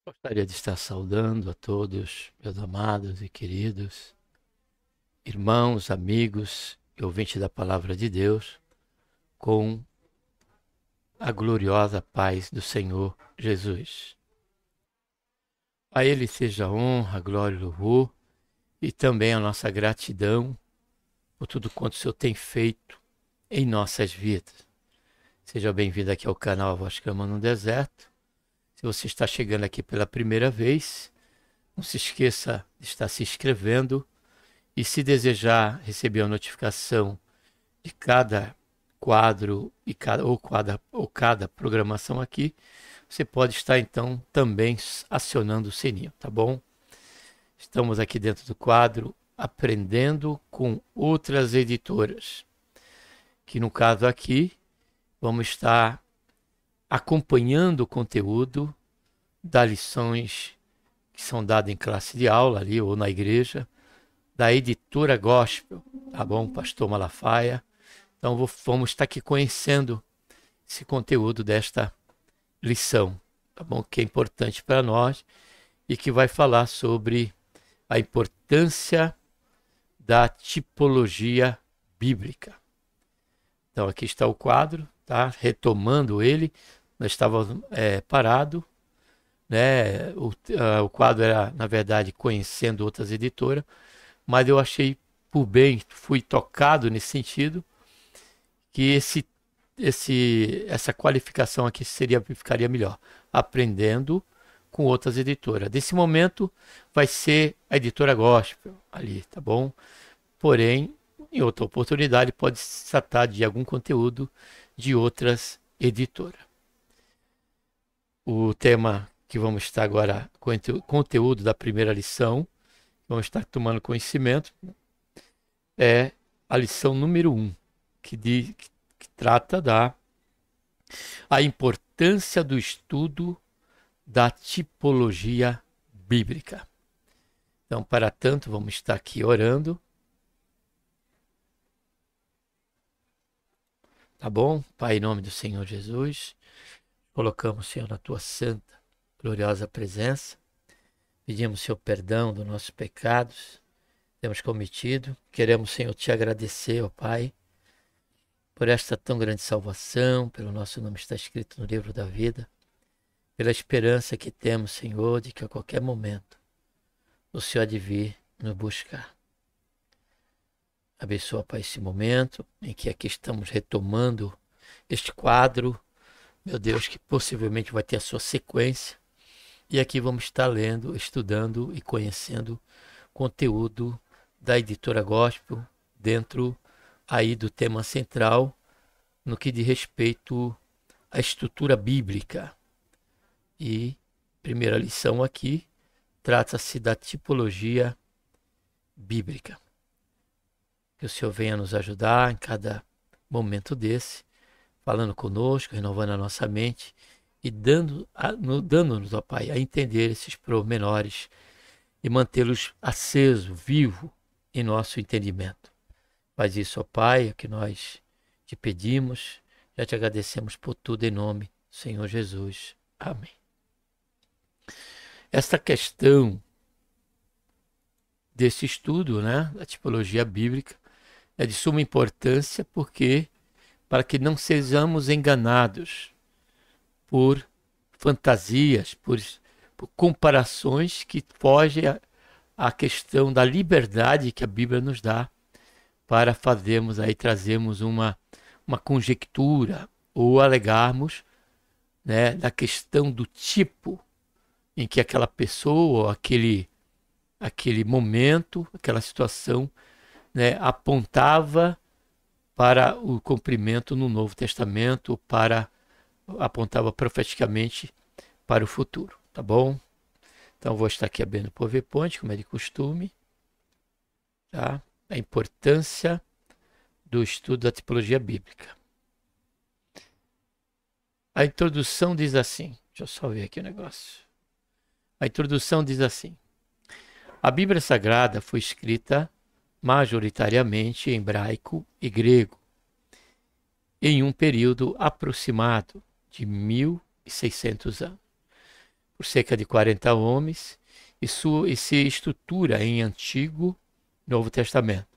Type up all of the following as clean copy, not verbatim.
Gostaria de estar saudando a todos, meus amados e queridos irmãos, amigos e ouvintes da Palavra de Deus, com a gloriosa paz do Senhor Jesus. A Ele seja a honra, a glória e o louvor e também a nossa gratidão por tudo quanto o Senhor tem feito em nossas vidas. Seja bem-vindo aqui ao canal A Voz Clama no Deserto. Se você está chegando aqui pela primeira vez, não se esqueça de estar se inscrevendo. E se desejar receber a notificação de cada quadro ou cada programação aqui, você pode estar então também acionando o sininho, tá bom? Estamos aqui dentro do quadro Aprendendo com Outras Editoras, que no caso aqui vamos estar acompanhando o conteúdo das lições que são dadas em classe de aula ali ou na igreja, da editora Gospel, tá bom? Pastor Malafaia. Então vamos estar aqui conhecendo esse conteúdo desta lição, tá bom? Que é importante para nós e que vai falar sobre a importância da tipologia bíblica. Então aqui está o quadro, tá? Retomando ele, nós estávamos parado, né? O quadro era, na verdade, conhecendo outras editoras, mas eu achei por bem, fui tocado nesse sentido, que essa qualificação aqui ficaria melhor, aprendendo com outras editoras. Desse momento vai ser a editora Gospel ali, tá bom? Porém, em outra oportunidade pode se tratar de algum conteúdo de outras editoras. O tema que vamos estar agora, conteúdo da primeira lição, vamos estar tomando conhecimento, é a lição número 1, que trata a importância do estudo da tipologia bíblica. Então, para tanto, vamos estar aqui orando. Tá bom? Pai, em nome do Senhor Jesus, colocamos, Senhor, na tua santa, gloriosa presença. Pedimos, Senhor, perdão dos nossos pecados, temos cometido. Queremos, Senhor, te agradecer, ó Pai, por esta tão grande salvação, pelo nosso nome está escrito no livro da vida, pela esperança que temos, Senhor, de que a qualquer momento o Senhor há de vir nos buscar. Abençoa, Pai, esse momento em que aqui estamos retomando este quadro, meu Deus, que possivelmente vai ter a sua sequência. E aqui vamos estar lendo, estudando e conhecendo conteúdo da editora Gospel dentro aí do tema central no que diz respeito à estrutura bíblica. E primeira lição aqui trata-se da tipologia bíblica. Que o Senhor venha nos ajudar em cada momento desse, falando conosco, renovando a nossa mente e dando-nos, ó Pai, a entender esses pormenores e mantê-los acesos, vivos em nosso entendimento. Faz isso, ó Pai, é o que nós te pedimos, já te agradecemos por tudo em nome do Senhor Jesus. Amém. Esta questão desse estudo, né, da tipologia bíblica, é de suma importância porque para que não sejamos enganados por fantasias, por comparações que fogem à questão da liberdade que a Bíblia nos dá para fazermos aí, trazermos uma conjectura ou alegarmos, né, da questão do tipo em que aquela pessoa, aquele momento, aquela situação, né, apontava para o cumprimento no Novo Testamento, apontava profeticamente para o futuro, tá bom? Então vou estar aqui abrindo o PowerPoint, como é de costume, tá? A importância do estudo da tipologia bíblica. A introdução diz assim, deixa eu só ver aqui o negócio. A introdução diz assim: a Bíblia Sagrada foi escrita majoritariamente em hebraico e grego, em um período aproximado de 1600 anos. por cerca de 40 homens e se estrutura em Antigo e Novo Testamento.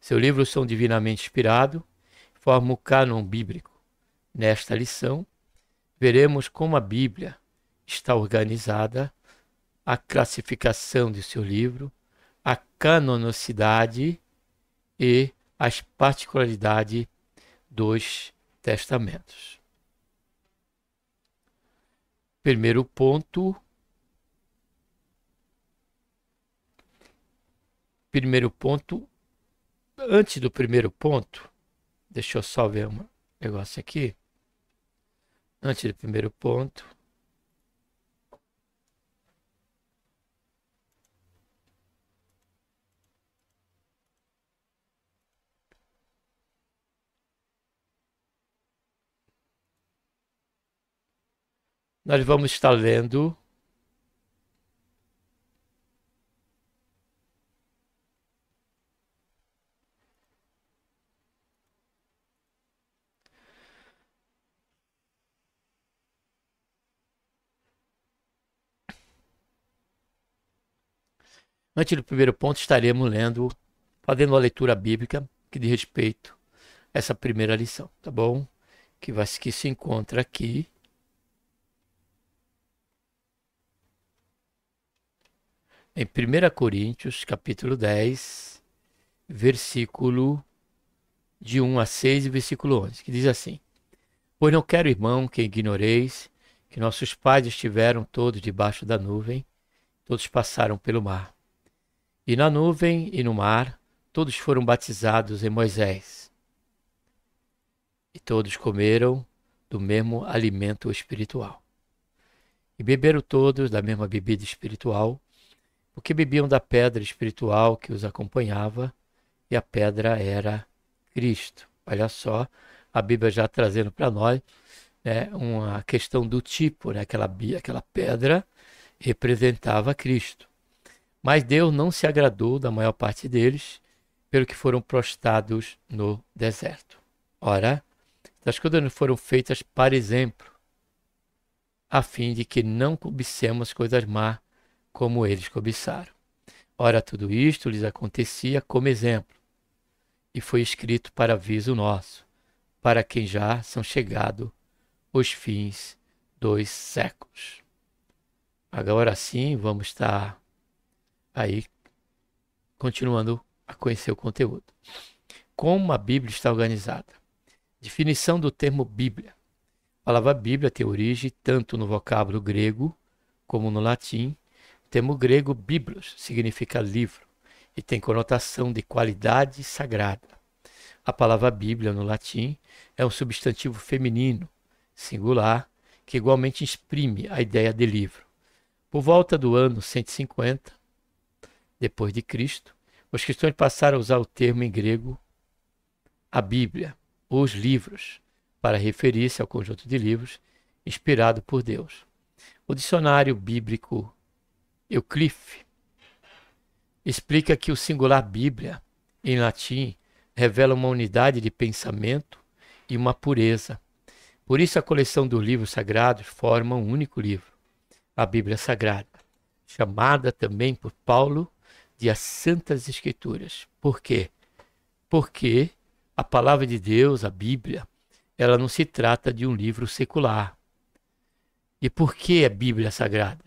Seus livros são divinamente inspirados, formam o cânon bíblico. Nesta lição, veremos como a Bíblia está organizada, a classificação de seu livro, a canonicidade e as particularidades dos testamentos. Primeiro ponto. Antes do primeiro ponto, deixa eu só ver um negócio aqui. Antes do primeiro ponto. Nós vamos estar lendo antes do primeiro ponto, estaremos lendo, fazendo uma leitura bíblica que diz respeito a essa primeira lição, tá bom? Que se encontra aqui em 1 Coríntios, capítulo 10, versículo de 1 a 6 e versículo 11, que diz assim: Pois não quero, irmão, que ignoreis que nossos pais estiveram todos debaixo da nuvem, todos passaram pelo mar. E na nuvem e no mar, todos foram batizados em Moisés. E todos comeram do mesmo alimento espiritual. E beberam todos da mesma bebida espiritual, porque bebiam da pedra espiritual que os acompanhava, e a pedra era Cristo. Olha só, a Bíblia já trazendo para nós, né, uma questão do tipo, né, aquela pedra representava Cristo. Mas Deus não se agradou da maior parte deles, pelo que foram prostrados no deserto. Ora, as coisas foram feitas para exemplo, a fim de que não cobicemos coisas más como eles cobiçaram. Ora, tudo isto lhes acontecia como exemplo, e foi escrito para aviso nosso, para quem já são chegados os fins dos séculos. Agora sim, vamos estar aí continuando a conhecer o conteúdo. Como a Bíblia está organizada. Definição do termo Bíblia. A palavra Bíblia tem origem tanto no vocábulo grego como no latim. O termo grego biblos significa livro e tem conotação de qualidade sagrada. A palavra Bíblia no latim é um substantivo feminino, singular, que igualmente exprime a ideia de livro. Por volta do ano 150 depois de Cristo, os cristãos passaram a usar o termo em grego a Bíblia, os livros, para referir-se ao conjunto de livros inspirado por Deus. O dicionário bíblico Euclif explica que o singular Bíblia, em latim, revela uma unidade de pensamento e uma pureza. Por isso a coleção dos livros sagrados forma um único livro, a Bíblia Sagrada, chamada também por Paulo de as Santas Escrituras. Por quê? Porque a palavra de Deus, a Bíblia, ela não se trata de um livro secular. E por que a Bíblia Sagrada?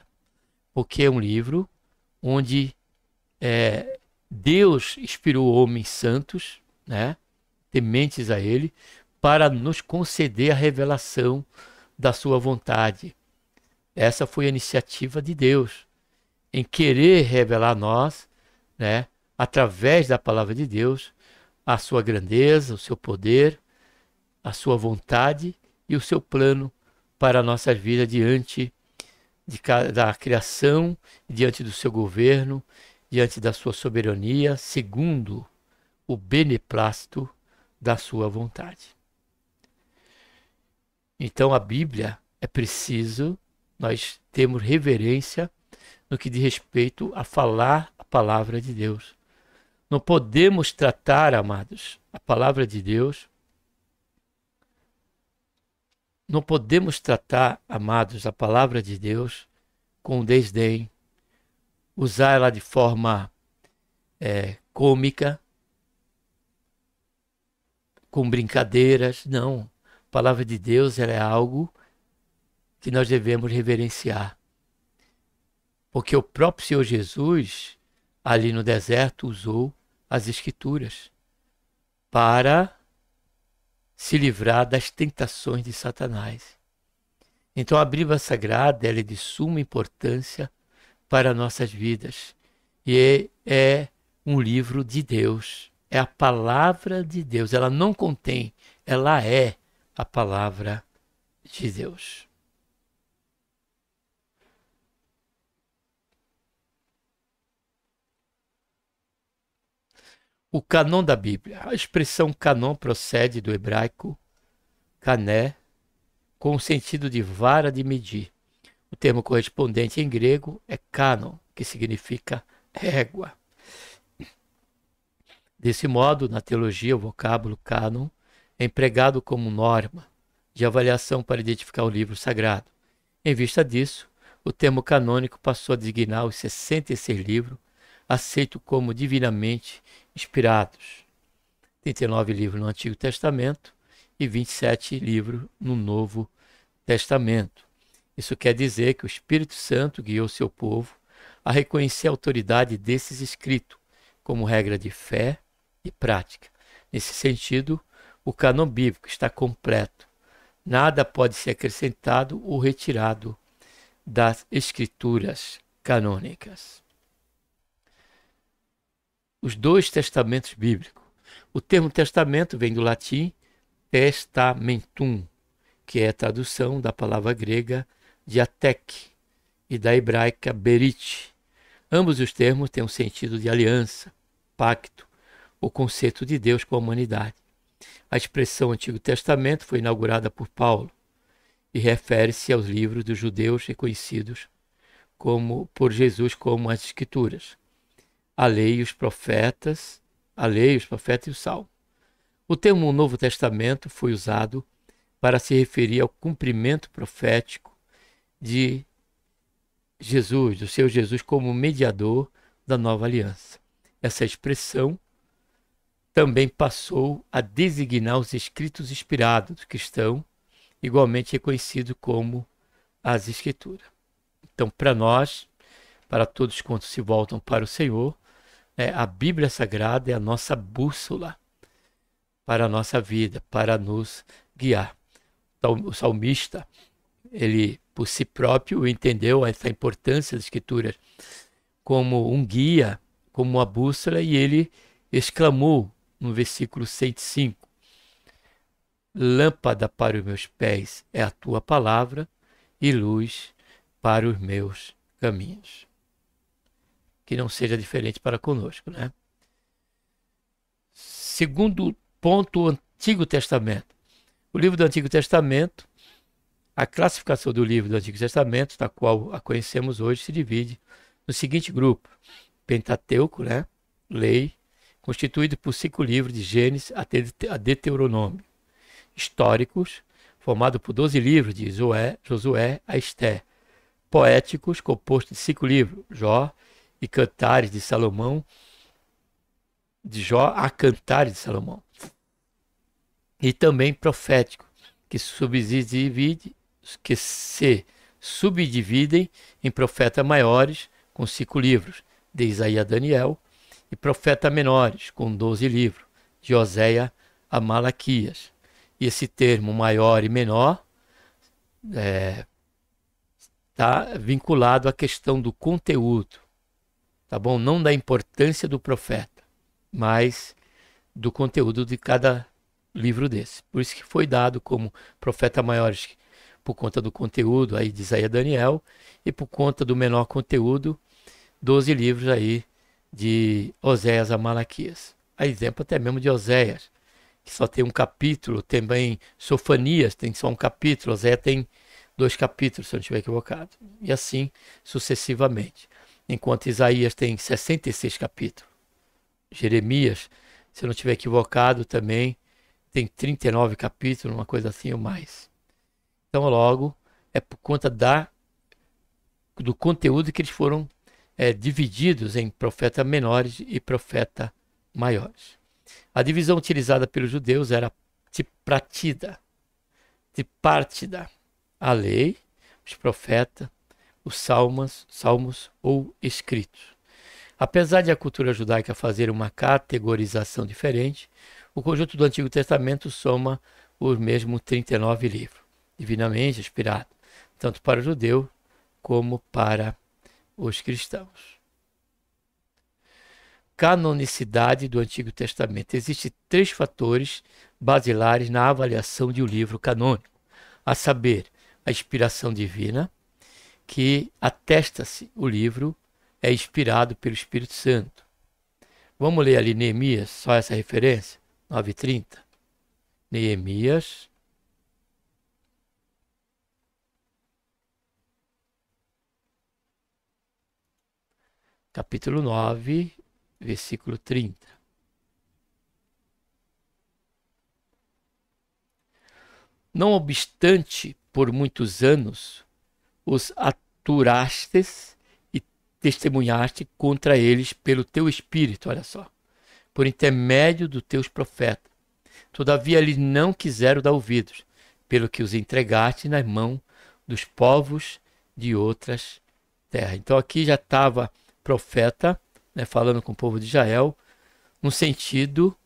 Porque é um livro onde Deus inspirou homens santos, né, tementes a Ele, para nos conceder a revelação da sua vontade. Essa foi a iniciativa de Deus, em querer revelar a nós, né, através da palavra de Deus, a sua grandeza, o seu poder, a sua vontade e o seu plano para a nossa vida diante da criação, diante do seu governo, diante da sua soberania, segundo o beneplácito da sua vontade. Então a Bíblia é preciso nós termos reverência no que diz respeito a falar a palavra de Deus. Não podemos tratar, amados, a palavra de Deus. Não podemos tratar, amados, a palavra de Deus com desdém, usar ela de forma cômica, com brincadeiras. Não. A palavra de Deus ela é algo que nós devemos reverenciar. Porque o próprio Senhor Jesus, ali no deserto, usou as Escrituras para se livrar das tentações de Satanás. Então a Bíblia Sagrada ela é de suma importância para nossas vidas. E é um livro de Deus. É a palavra de Deus. Ela não contém, ela é a palavra de Deus. O cânon da Bíblia. A expressão cânon procede do hebraico cané, com o sentido de vara de medir. O termo correspondente em grego é cânon, que significa régua. Desse modo, na teologia, o vocábulo cânon é empregado como norma de avaliação para identificar o livro sagrado. Em vista disso, o termo canônico passou a designar os 66 livros aceitos como divinamente inspirados. 39 livros no Antigo Testamento e 27 livros no Novo Testamento. Isso quer dizer que o Espírito Santo guiou seu povo a reconhecer a autoridade desses escritos como regra de fé e prática. Nesse sentido, o cânon bíblico está completo. Nada pode ser acrescentado ou retirado das escrituras canônicas. Os dois testamentos bíblicos. O termo testamento vem do latim testamentum, que é a tradução da palavra grega diatek e da hebraica berit. Ambos os termos têm um sentido de aliança, pacto, ou conceito de Deus com a humanidade. A expressão Antigo Testamento foi inaugurada por Paulo e refere-se aos livros dos judeus reconhecidos por Jesus como as Escrituras, a lei, os profetas e o Salmo. O termo Novo Testamento foi usado para se referir ao cumprimento profético de Jesus, do seu Jesus como mediador da nova aliança. Essa expressão também passou a designar os escritos inspirados do cristão, igualmente reconhecido como as Escrituras. Então, para nós, para todos quantos se voltam para o Senhor, a Bíblia Sagrada é a nossa bússola para a nossa vida, para nos guiar. Então, o salmista, ele por si próprio entendeu essa importância das Escrituras como um guia, como uma bússola, e ele exclamou no versículo 105, lâmpada para os meus pés é a tua palavra e luz para os meus caminhos. Que não seja diferente para conosco, né? Segundo ponto, o Antigo Testamento. O livro do Antigo Testamento, a classificação do livro do Antigo Testamento, da qual a conhecemos hoje, se divide no seguinte grupo: Pentateuco, né? Lei, constituído por 5 livros de Gênesis a Deuteronômio. Históricos, formado por 12 livros de Josué a Esté. Poéticos, composto de 5 livros, Jó e Cantares de Salomão, de Jó a Cantares de Salomão. E também profético, que se subdividem em profetas maiores, com 5 livros, de Isaías a Daniel, e profetas menores, com 12 livros, de Oséia a Malaquias. E esse termo maior e menor está vinculado à questão do conteúdo, tá bom? Não da importância do profeta, mas do conteúdo de cada livro desse. Por isso que foi dado como profeta maiores por conta do conteúdo aí de Isaías e Daniel, e por conta do menor conteúdo, 12 livros aí de Oséias a Malaquias. A exemplo até mesmo de Oséias, que só tem um capítulo, também Sofanias tem só um capítulo, Oséias tem 2 capítulos, se eu não estiver equivocado, e assim sucessivamente. Enquanto Isaías tem 66 capítulos. Jeremias, se eu não estiver equivocado, também tem 39 capítulos, uma coisa assim ou mais. Então, logo, é por conta da do conteúdo que eles foram divididos em profetas menores e profetas maiores. A divisão utilizada pelos judeus era tipratida, tipártida, a lei, os profetas, os salmos ou escritos. Apesar de a cultura judaica fazer uma categorização diferente, o conjunto do Antigo Testamento soma os mesmos 39 livros, divinamente inspirado, tanto para o judeu como para os cristãos. Canonicidade do Antigo Testamento. Existem 3 fatores basilares na avaliação de um livro canônico, a saber, a inspiração divina, que atesta-se o livro é inspirado pelo Espírito Santo. Vamos ler ali Neemias, só essa referência, 9:30. Neemias, capítulo 9, versículo 30. Não obstante, por muitos anos, os aturastes e testemunhaste contra eles pelo teu espírito, olha só, por intermédio dos teus profetas. Todavia eles não quiseram dar ouvidos, pelo que os entregaste nas mãos dos povos de outras terras. Então aqui já estava profeta, né, falando com o povo de Israel, no sentido,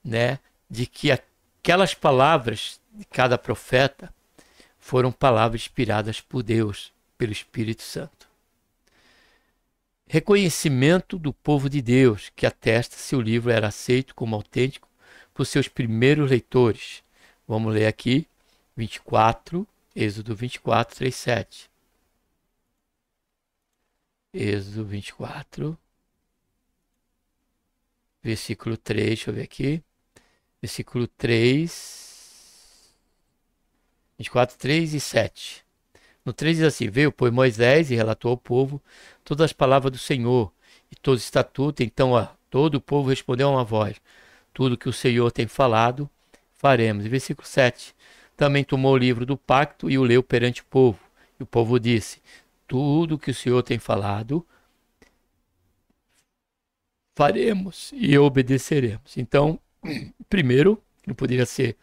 né, de que aquelas palavras de cada profeta foram palavras inspiradas por Deus, pelo Espírito Santo. Reconhecimento do povo de Deus, que atesta se o livro era aceito como autêntico por seus primeiros leitores. Vamos ler aqui, 24, Êxodo 24, 3, 7. Êxodo 24, versículo 3, deixa eu ver aqui. Versículo 3, 24, 3 e 7. No 3 diz assim: veio, pois, Moisés e relatou ao povo todas as palavras do Senhor e todos os estatutos. Então, todo o povo respondeu a uma voz: tudo que o Senhor tem falado, faremos. E versículo 7. Também tomou o livro do pacto e o leu perante o povo. E o povo disse: tudo que o Senhor tem falado, faremos e obedeceremos. Então, primeiro, não poderia ser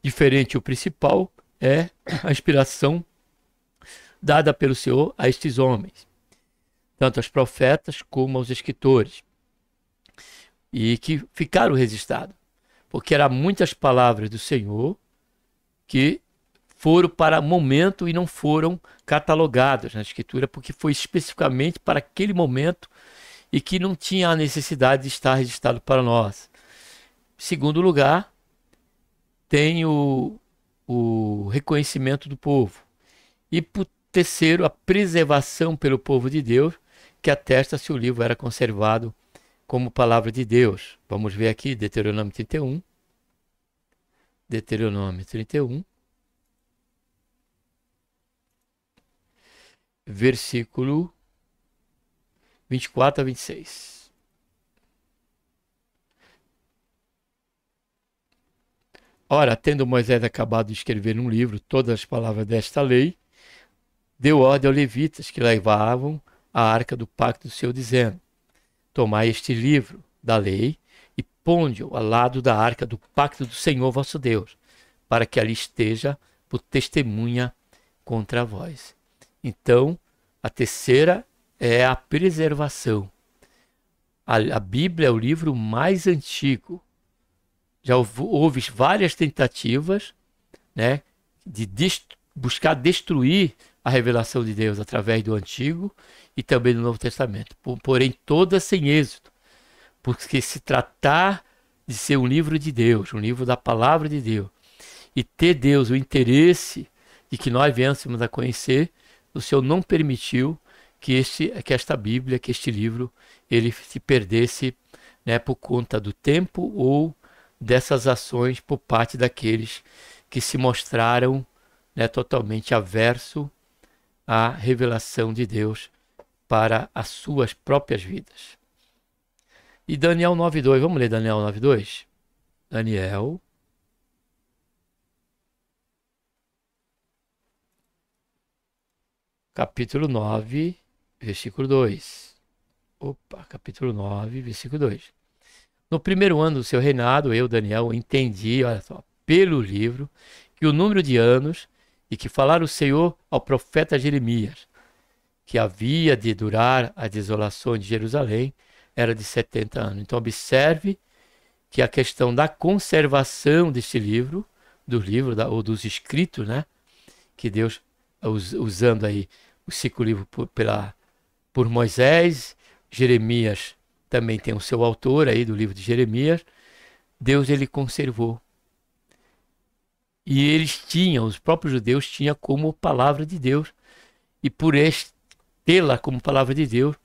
diferente, o principal é a inspiração dada pelo Senhor a estes homens, tanto aos profetas como aos escritores, e que ficaram registrados, porque eram muitas palavras do Senhor que foram para momento e não foram catalogadas na Escritura, porque foi especificamente para aquele momento e que não tinha a necessidade de estar registrado para nós. Em segundo lugar, tem o reconhecimento do povo. E por terceiro, a preservação pelo povo de Deus, que atesta se o livro era conservado como palavra de Deus. Vamos ver aqui, Deuteronômio 31. Deuteronômio 31. Versículo 24 a 26. Ora, tendo Moisés acabado de escrever num livro todas as palavras desta lei, deu ordem aos levitas que levavam a arca do pacto do Senhor, dizendo: tomai este livro da lei e ponde-o ao lado da arca do pacto do Senhor vosso Deus, para que ali esteja por testemunha contra vós. Então, a terceira é a preservação. A Bíblia é o livro mais antigo. Já houve várias tentativas, né, de buscar destruir a revelação de Deus através do Antigo e também do Novo Testamento. Porém, todas sem êxito. Porque se tratar de ser um livro de Deus, um livro da palavra de Deus, e ter Deus o interesse de que nós viéssemos a conhecer, o Senhor não permitiu que esta Bíblia, que este livro, ele se perdesse, né, por conta do tempo ou dessas ações por parte daqueles que se mostraram, né, totalmente averso à revelação de Deus para as suas próprias vidas. E Daniel 9:2, vamos ler Daniel 9:2? Daniel. capítulo 9, versículo 2. Opa, capítulo 9, versículo 2. No primeiro ano do seu reinado, eu, Daniel, entendi, olha só, pelo livro, que o número de anos e que falara o Senhor ao profeta Jeremias, que havia de durar a desolação de Jerusalém, era de 70 anos. Então, observe que a questão da conservação deste livro, ou dos escritos, né, que Deus, usando aí o cinco livros por Moisés, Jeremias também tem o seu autor aí do livro de Jeremias, Deus ele conservou. E os próprios judeus tinham como palavra de Deus, e por tê-la como palavra de Deus,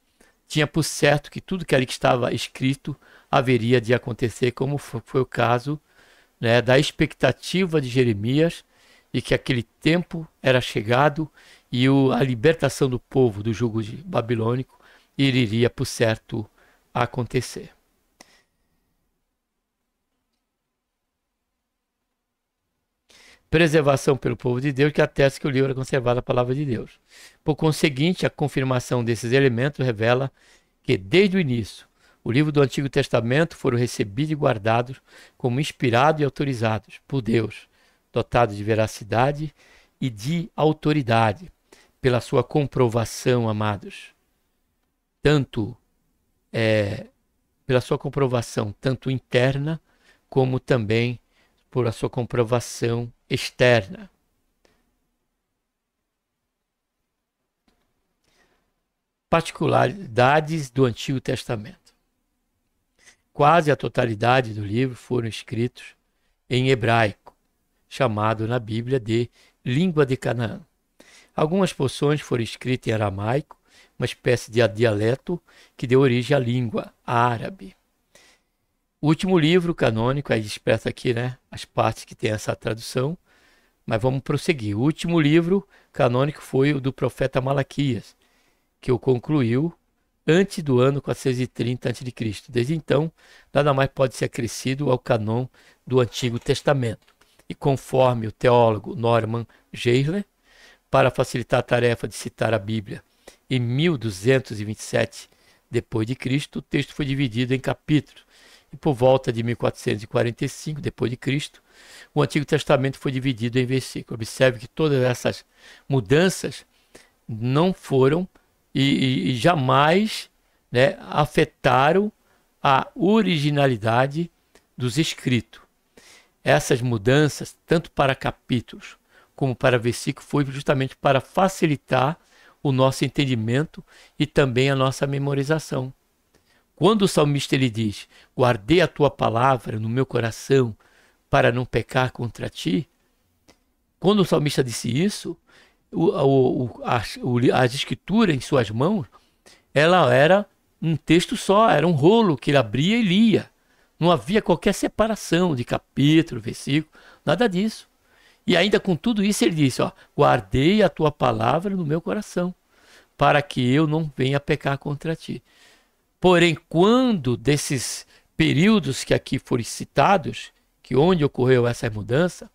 tinha por certo que tudo que ali estava escrito haveria de acontecer, como foi o caso, né, da expectativa de Jeremias, e que aquele tempo era chegado e a libertação do povo do jugo babilônico iria, por certo, acontecer. Preservação pelo povo de Deus, que atesta que o livro é conservado na palavra de Deus. Por conseguinte, a confirmação desses elementos revela que, desde o início, o livro do Antigo Testamento foram recebidos e guardados como inspirados e autorizados por Deus, dotados de veracidade e de autoridade, pela sua comprovação, amados. Pela sua comprovação, tanto interna, como também por a sua comprovação externa. Particularidades do Antigo Testamento. Quase a totalidade do livro foram escritos em hebraico, chamado na Bíblia de língua de Canaã. Algumas porções foram escritas em aramaico, uma espécie de dialeto que deu origem à língua árabe. O último livro canônico, aí expressa aqui, né, as partes que tem essa tradução, mas vamos prosseguir. O último livro canônico foi o do profeta Malaquias, que o concluiu antes do ano 430 a.C. Desde então, nada mais pode ser acrescido ao cânon do Antigo Testamento. E conforme o teólogo Norman Geisler, para facilitar a tarefa de citar a Bíblia, em 1227 d.C., o texto foi dividido em capítulos. E por volta de 1445 d.C., o Antigo Testamento foi dividido em versículos. Observe que todas essas mudanças não foram e jamais, né, afetaram a originalidade dos escritos. Essas mudanças, tanto para capítulos como para versículos, foi justamente para facilitar o nosso entendimento e também a nossa memorização. Quando o salmista ele diz, guardei a tua palavra no meu coração para não pecar contra ti, quando o salmista disse isso, as escrituras em suas mãos, ela era um texto só, era um rolo que ele abria e lia. Não havia qualquer separação de capítulo, versículo, nada disso. E ainda com tudo isso ele disse, ó, guardei a tua palavra no meu coração, para que eu não venha pecar contra ti. Porém, quando desses períodos que aqui foram citados, que onde ocorreu essa mudança,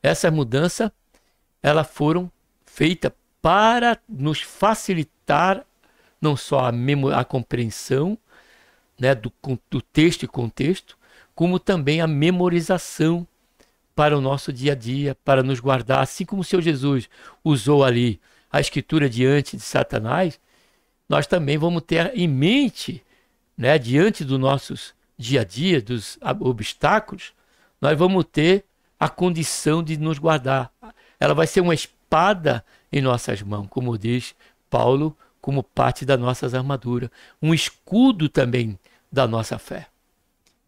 elas foram feitas para nos facilitar não só a compreensão, né, do texto e contexto, como também a memorização para o nosso dia a dia, para nos guardar, assim como o Senhor Jesus usou ali a Escritura diante de Satanás, nós também vamos ter em mente, né, diante do nosso dia a dia, dos obstáculos, nós vamos ter a condição de nos guardar. Ela vai ser uma espada em nossas mãos, como diz Paulo, como parte das nossas armaduras, um escudo também da nossa fé.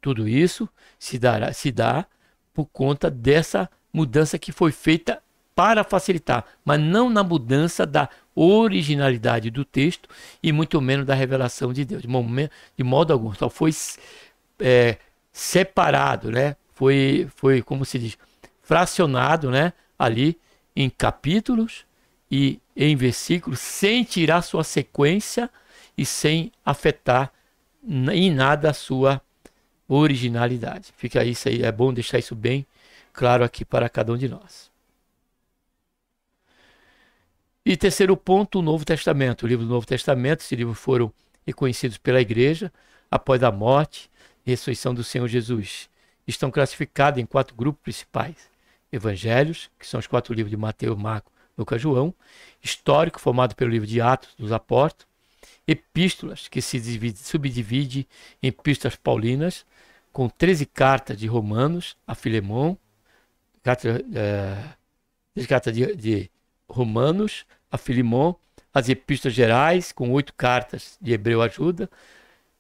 Tudo isso se dá por conta dessa mudança que foi feita para facilitar, mas não na mudança da originalidade do texto e muito menos da revelação de Deus. De modo algum, só foi separado, né? Foi, como se diz, fracionado, né? Ali em capítulos e em versículos, sem tirar sua sequência e sem afetar em nada a sua originalidade. Fica isso aí, é bom deixar isso bem claro aqui para cada um de nós. E terceiro ponto, o Novo Testamento. O livro do Novo Testamento, esses livros foram reconhecidos pela igreja após a morte e ressurreição do Senhor Jesus. Estão classificados em 4 grupos principais. Evangelhos, que são os 4 livros de Mateus, Marcos, Lucas, João. Histórico, formado pelo livro de Atos dos Apóstolos. Epístolas, que se subdivide em epístolas paulinas, com 13 cartas de Romanos a Filemão, carta de Romanos a Filemão, as epístolas gerais, com 8 cartas de Hebreu a Judas,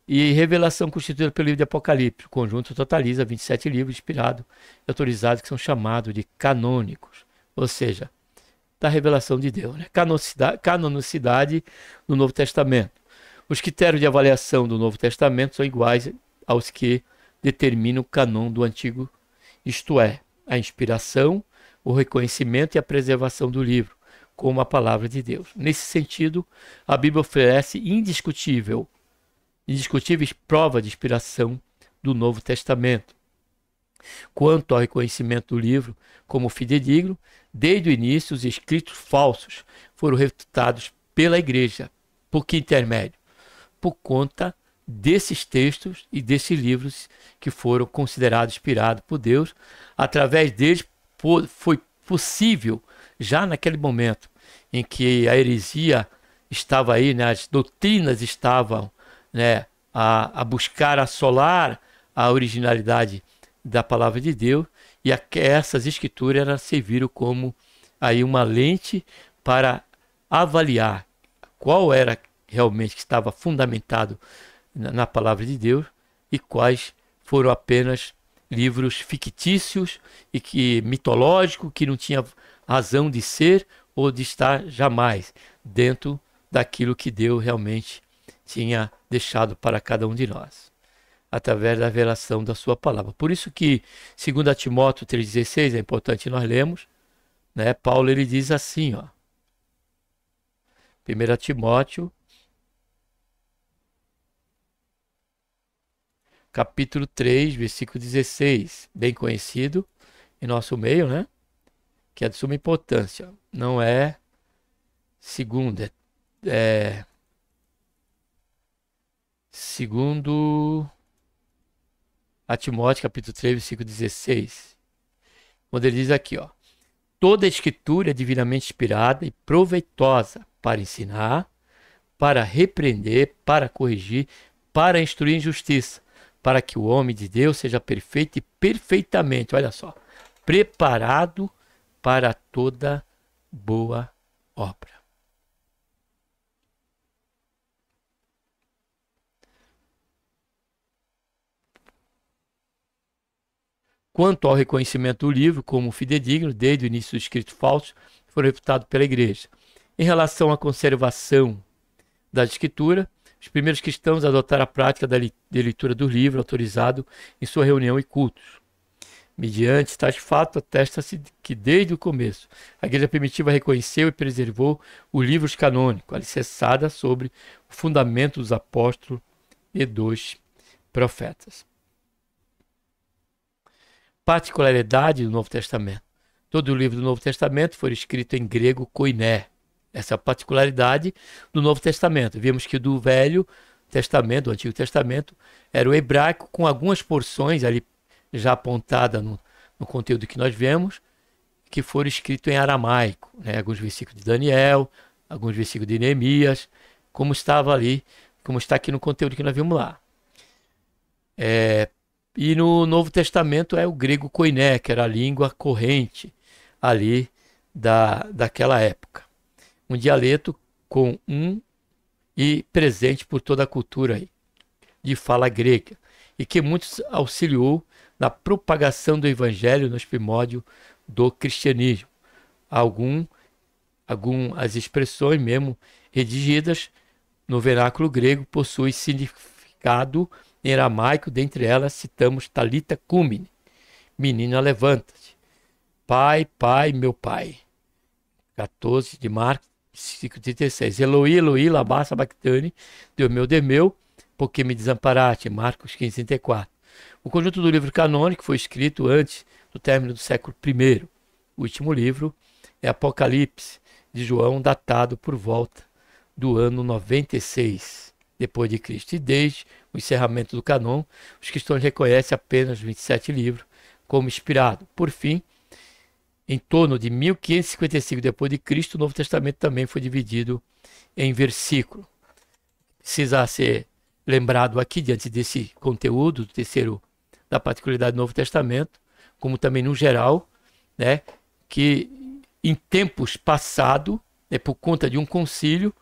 e Revelação, constituída pelo livro de Apocalipse. O conjunto totaliza 27 livros inspirados e autorizados, que são chamados de canônicos, ou seja, da revelação de Deus, né? Canonicidade no Novo Testamento. Os critérios de avaliação do Novo Testamento são iguais aos que determinam o cânon do Antigo, isto é, a inspiração, o reconhecimento e a preservação do livro, como a palavra de Deus. Nesse sentido, a Bíblia oferece indiscutíveis provas de inspiração do Novo Testamento. Quanto ao reconhecimento do livro como fidedigno, desde o início os escritos falsos foram refutados pela igreja. Por que intermédio? Por conta desses textos e desses livros que foram considerados inspirados por Deus. Através deles foi possível, já naquele momento em que a heresia estava aí, né, as doutrinas estavam, né, a buscar assolar a originalidade da palavra de Deus, e essas escrituras serviram como aí uma lente para avaliar qual era realmente que estava fundamentado na palavra de Deus e quais foram apenas livros fictícios e que mitológicos, que não tinha razão de ser ou de estar jamais dentro daquilo que Deus realmente tinha deixado para cada um de nós, através da revelação da sua palavra. Por isso que, segundo Timóteo 3,16, é importante nós lermos, né? Paulo ele diz assim, ó, 1 Timóteo, capítulo 3, versículo 16, bem conhecido em nosso meio, né? Que é de suma importância. Não é segundo, segundo a Timóteo, capítulo 3, versículo 16. Quando ele diz aqui, ó, toda a escritura é divinamente inspirada e proveitosa para ensinar, para repreender, para corrigir, para instruir em justiça, para que o homem de Deus seja perfeito e perfeitamente, olha só, preparado para toda boa obra. Quanto ao reconhecimento do livro como fidedigno, desde o início do escrito falso, foram refutados pela igreja. Em relação à conservação da escritura, os primeiros cristãos adotaram a prática da leitura do livro autorizado em sua reunião e cultos. Mediante tais fatos, atesta-se que desde o começo a igreja primitiva reconheceu e preservou os livros canônicos, alicerçada sobre o fundamento dos apóstolos e dos profetas. Particularidade do Novo Testamento. Todo o livro do Novo Testamento foi escrito em grego koiné. Essa é a particularidade do Novo Testamento. Vimos que do Velho Testamento, do Antigo Testamento, era o hebraico com algumas porções ali já apontadas no conteúdo que nós vemos, que foram escritos em aramaico, né? Alguns versículos de Daniel, alguns versículos de Neemias, como estava ali, como está aqui no conteúdo que nós vimos lá. E no Novo Testamento é o grego koiné, que era a língua corrente ali daquela época. Um dialeto comum e presente por toda a cultura aí, de fala grega, e que muitos auxiliou na propagação do evangelho nos primórdios do cristianismo. As expressões mesmo redigidas no vernáculo grego possuem significado em aramaico, dentre elas citamos Talita Cumi, menina levanta-te, pai, pai, meu pai. 14 de Marcos, 5:36. Eloi, Eloi, lama sabachthani, Deus meu, por que me desamparaste? Marcos 15:34. O conjunto do livro canônico foi escrito antes do término do século I. O último livro é Apocalipse, de João, datado por volta do ano 96 depois de Cristo. E desde o encerramento do cânon, os cristãos reconhecem apenas 27 livros como inspirado. Por fim, em torno de 1555 depois de Cristo, o Novo Testamento também foi dividido em versículos. Precisa ser lembrado aqui, diante desse conteúdo, do terceiro, da particularidade do Novo Testamento, como também no geral, né, que em tempos passados, né, por conta de um concílio,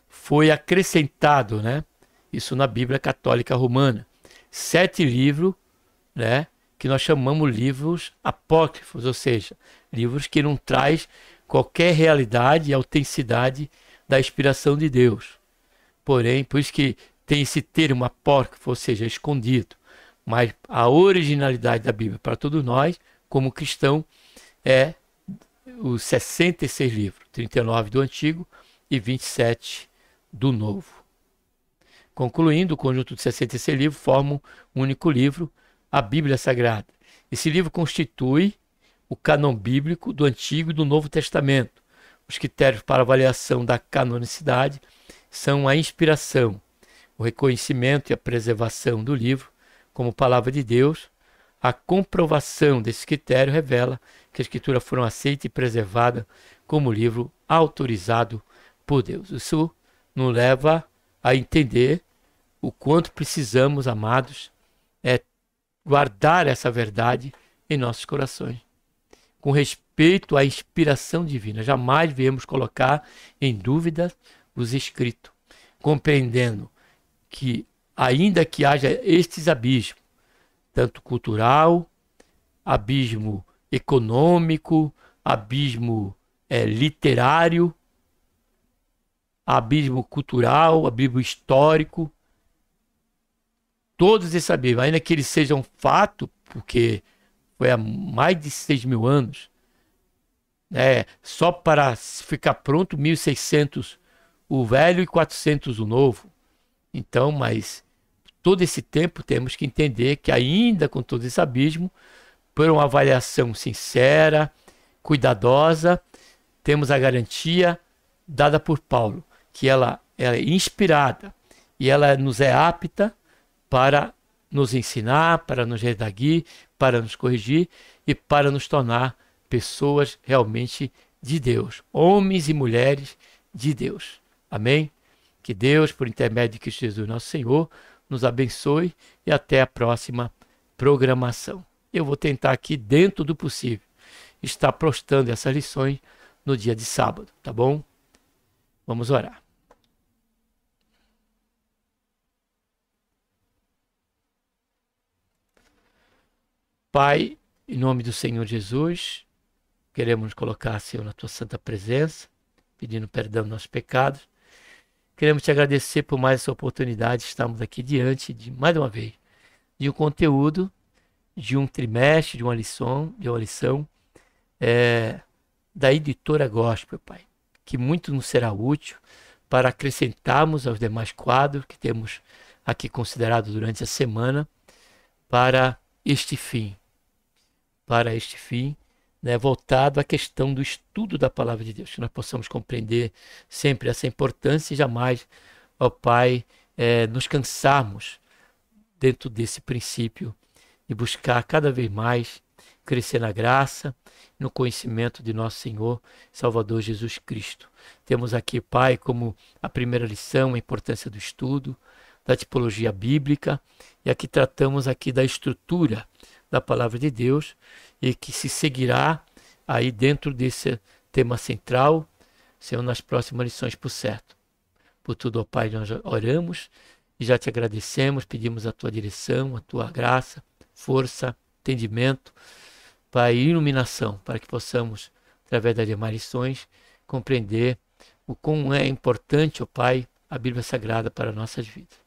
foi acrescentado, né, isso na Bíblia Católica Romana, 7 livros, né, que nós chamamos livros apócrifos, ou seja, livros que não traz qualquer realidade e autenticidade da inspiração de Deus. Porém, por isso que tem esse termo apócrifo, ou seja, escondido. Mas a originalidade da Bíblia para todos nós, como cristão, é os 66 livros, 39 do Antigo e 27 do Novo. Concluindo, o conjunto de 66 livros formam um único livro, a Bíblia Sagrada. Esse livro constitui o cânon bíblico do Antigo e do Novo Testamento. Os critérios para avaliação da canonicidade são a inspiração, o reconhecimento e a preservação do livro como palavra de Deus. A comprovação desse critério revela que as escrituras foram aceitas e preservadas como livro autorizado por Deus. Isso nos leva a entender o quanto precisamos, amados, guardar essa verdade em nossos corações, com respeito à inspiração divina. Jamais devemos colocar em dúvida os escritos, compreendendo que, ainda que haja estes abismos, tanto cultural, abismo econômico, abismo literário, abismo cultural, abismo histórico, todos esses abismos, ainda que eles sejam fato, porque foi há mais de 6.000 anos, né, só para ficar pronto 1600 o velho e 400 o novo. Então, mas todo esse tempo temos que entender que ainda com todo esse abismo, por uma avaliação sincera, cuidadosa, temos a garantia dada por Paulo, que ela é inspirada e ela nos é apta para nos ensinar, para nos redarguir, para nos corrigir e para nos tornar pessoas realmente de Deus, homens e mulheres de Deus. Amém? Que Deus, por intermédio de Cristo Jesus, nosso Senhor, nos abençoe e até a próxima programação. Eu vou tentar aqui, dentro do possível, estar postando essas lições no dia de sábado, tá bom? Vamos orar. Pai, em nome do Senhor Jesus, queremos nos colocar, Senhor, na tua santa presença, pedindo perdão dos nossos pecados. Queremos te agradecer por mais essa oportunidade de estarmos aqui diante de, mais uma vez, de um conteúdo, de um trimestre, de uma lição da editora Gospel, Pai, que muito nos será útil para acrescentarmos aos demais quadros que temos aqui considerados durante a semana para este fim, né, voltado à questão do estudo da palavra de Deus, que nós possamos compreender sempre essa importância e jamais, ó Pai, nos cansarmos dentro desse princípio e buscar cada vez mais crescer na graça, no conhecimento de nosso Senhor Salvador Jesus Cristo. Temos aqui, Pai, como a primeira lição, a importância do estudo, da tipologia bíblica, e aqui tratamos aqui da estrutura da palavra de Deus e que se seguirá aí dentro desse tema central, Senhor, nas próximas lições, por certo. Por tudo, ó Pai, nós oramos e já te agradecemos, pedimos a tua direção, a tua graça, força, entendimento, Pai, iluminação, para que possamos, através das demais lições, compreender o quão é importante, ó Pai, a Bíblia Sagrada para nossas vidas.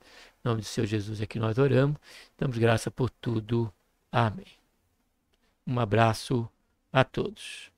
Em nome do Senhor Jesus é que nós oramos, damos graça por tudo. Amém. Um abraço a todos.